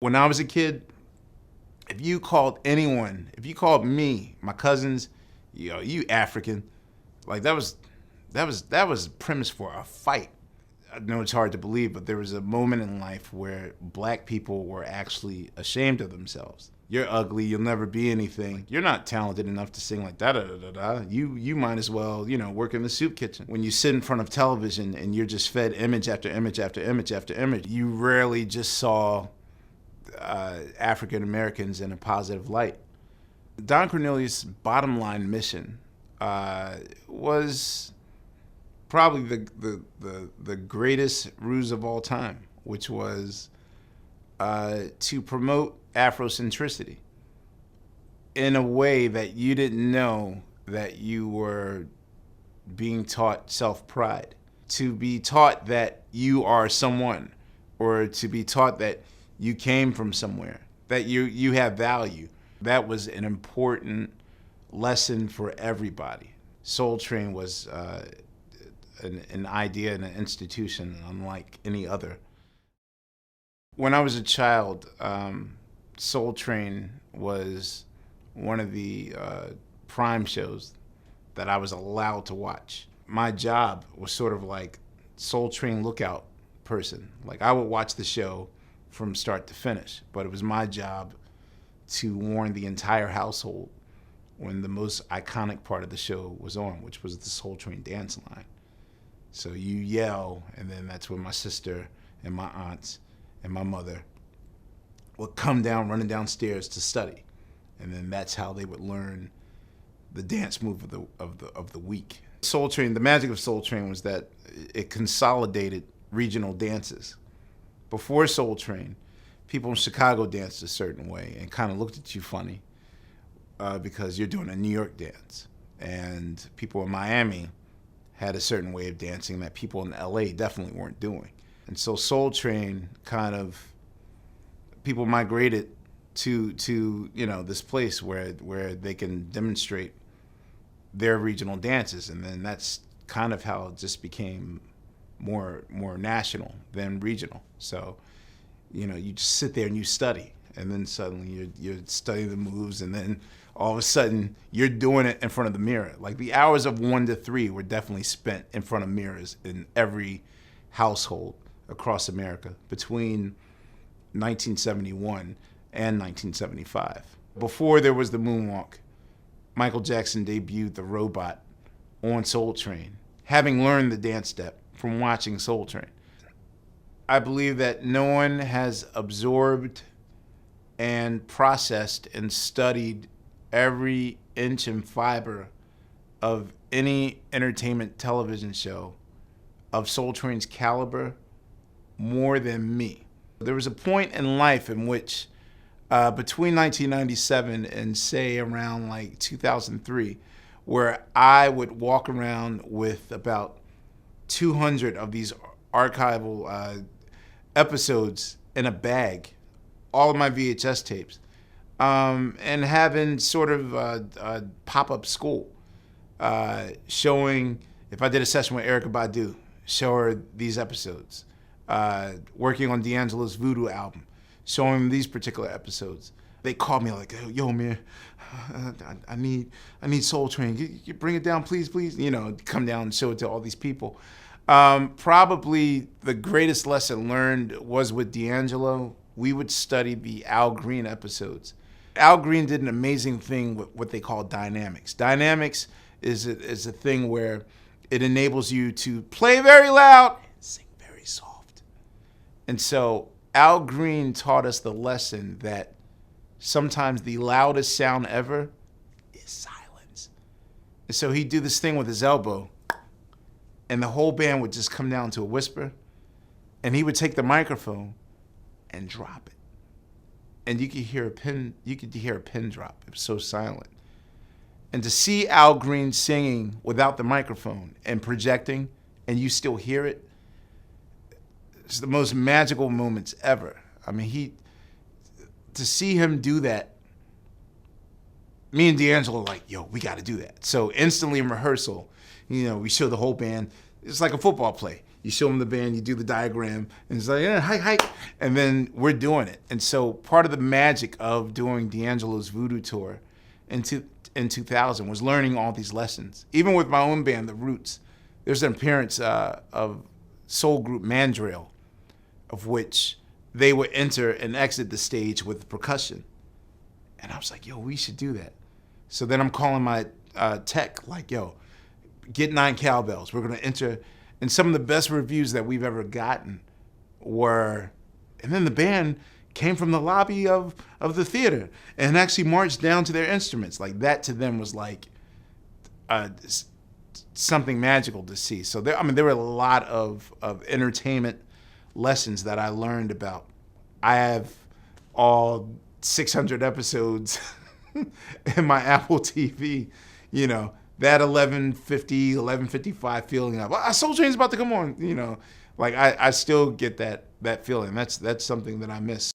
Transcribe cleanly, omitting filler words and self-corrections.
When I was a kid, if you called me, my cousins, you African, like that was premise for a fight. I know it's hard to believe, but there was a moment in life where black people were actually ashamed of themselves. You're ugly, you'll never be anything. You're not talented enough to sing like da da da da da. You might as well, work in the soup kitchen. When you sit in front of television and you're just fed image after image after image after image, you rarely just saw African Americans in a positive light. Don Cornelius' bottom line mission was probably the greatest ruse of all time, which was to promote Afrocentricity in a way that you didn't know that you were being taught self-pride, to be taught that you are someone, or to be taught that you came from somewhere, that you have value. That was an important lesson for everybody. Soul Train was an idea and an institution unlike any other. When I was a child, Soul Train was one of the prime shows that I was allowed to watch. My job was sort of like Soul Train lookout person. Like, I would watch the show from start to finish, but it was my job to warn the entire household when the most iconic part of the show was on, which was the Soul Train dance line. So you yell, and then that's when my sister and my aunts and my mother would come down, running downstairs to study, and then that's how they would learn the dance move of the week. Soul Train, the magic of Soul Train was that it consolidated regional dances. Before Soul Train, people in Chicago danced a certain way and kind of looked at you funny because you're doing a New York dance, and people in Miami had a certain way of dancing that people in LA definitely weren't doing. And so Soul Train people migrated to this place where they can demonstrate their regional dances, and then that's kind of how it just became more national than regional. So, you just sit there and you study, and then suddenly you're studying the moves, and then all of a sudden you're doing it in front of the mirror. Like, the hours of 1 to 3 were definitely spent in front of mirrors in every household across America between 1971 and 1975. Before there was the moonwalk, Michael Jackson debuted the robot on Soul Train, having learned the dance step from watching Soul Train. I believe that no one has absorbed and processed and studied every inch and fiber of any entertainment television show of Soul Train's caliber more than me. There was a point in life in which between 1997 and say around like 2003, where I would walk around with about 200 of these archival episodes in a bag, all of my VHS tapes, and having sort of a pop-up school, showing, if I did a session with Erykah Badu, show her these episodes, working on D'Angelo's Voodoo album, showing these particular episodes. They called me like, yo, Ahmir, I need Soul Train. You bring it down, please. Come down and show it to all these people. Probably the greatest lesson learned was with D'Angelo. We would study the Al Green episodes. Al Green did an amazing thing with what they call dynamics. Dynamics is a thing where it enables you to play very loud and sing very soft. And so Al Green taught us the lesson that sometimes the loudest sound ever is silence. And so he'd do this thing with his elbow, and the whole band would just come down to a whisper, and he would take the microphone and drop it. And you could hear a pin drop. It was so silent. And to see Al Green singing without the microphone and projecting, and you still hear it, it's the most magical moments ever. I mean, to see him do that, me and D'Angelo were like, yo, we got to do that. So instantly in rehearsal, we show the whole band. It's like a football play. You show them the band, you do the diagram, and it's like, yeah, hike. And then we're doing it. And so part of the magic of doing D'Angelo's Voodoo Tour in 2000 was learning all these lessons. Even with my own band, The Roots, there's an appearance of soul group Mandrill, of which they would enter and exit the stage with percussion. And I was like, yo, we should do that. So then I'm calling my tech, like, yo, get 9 cowbells. We're going to enter. And some of the best reviews that we've ever gotten were, and then the band came from the lobby of the theater and actually marched down to their instruments. Like, that to them was like something magical to see. So there were a lot of entertainment lessons that I learned about. I have all 600 episodes in my Apple TV, you know, that 11:50, 11:55 feeling of, Soul Train's about to come on, you know, like I still get that feeling. That's something that I miss.